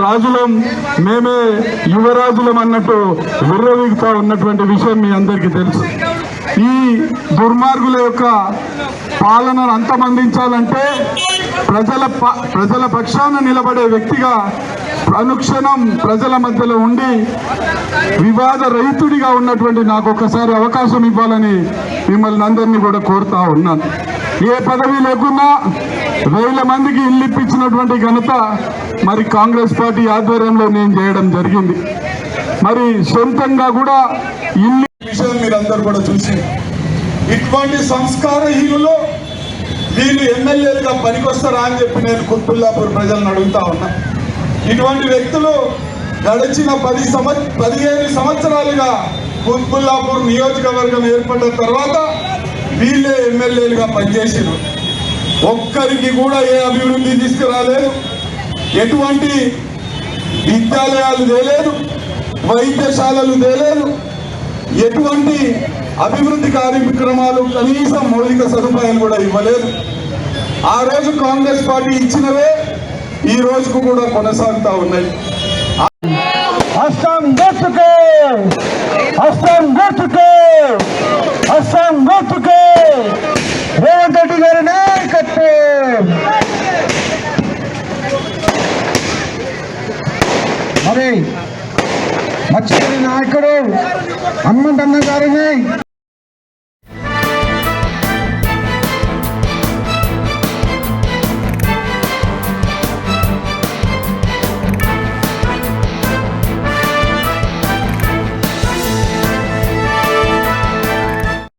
రాజులం మేమే యువరాజులం అన్నట్టు విర్రవీగుతా ఉన్నటువంటి విషయం మీ అందరికీ తెలుసు. ఈ దుర్మార్గుల యొక్క పాలనను అంతమందించాలంటే ప్రజల పక్షాన నిలబడే వ్యక్తిగా అనుక్షణం ప్రజల మధ్యలో ఉండి వివాద రహితుడిగా ఉన్నటువంటి నాకు ఒకసారి అవకాశం ఇవ్వాలని మిమ్మల్ని అందరినీ కూడా కోరుతా ఉన్నాను. ఏ పదవి లేకున్నా 1000 మందికి ఇల్లు ఇప్పించినటువంటి ఘనత మరి కాంగ్రెస్ పార్టీ ఆధ్వర్యంలో నేను చేయడం జరిగింది. మరి సొంతంగా కూడా ఇల్లు విషయం మీరందరూ కూడా చూసి ఇటువంటి సంస్కారహీనులు వీళ్ళు ఎమ్మెల్యేలుగా పనికొస్తారా అని చెప్పి నేను కుత్బుల్లాపూర్ ప్రజలను అడుగుతా ఉన్నా. ఇటువంటి వ్యక్తులు గడిచిన 15 సంవత్సరాలుగా కుత్బుల్లాపూర్ నియోజకవర్గం ఏర్పడిన తర్వాత వీళ్ళే ఎమ్మెల్యేలుగా పనిచేసారు. ఒక్కరికి కూడా ఏ అభివృద్ధి తీసుకురాలేదు, ఎటువంటి విద్యాలయాలు తేలేదు, వైద్యశాలలు తేలేదు, ఎటువంటి అభివృద్ధి కార్యక్రమాలు కనీసం మౌలిక సదుపాయాలు కూడా ఇవ్వలేదు. ఆ రోజు కాంగ్రెస్ పార్టీ ఇచ్చినవే ఈ రోజుకు కూడా కొనసాగుతా ఉన్నాయి. అస్సాం గుర్తుకే, అస్సాం గుర్తుకే, అస్సాం గుర్తుకే, రేవంత్ రెడ్డి గారి నాయకత్వం. మరి మత్స్యకారి నాయకుడు హనుమంతన్న గారిని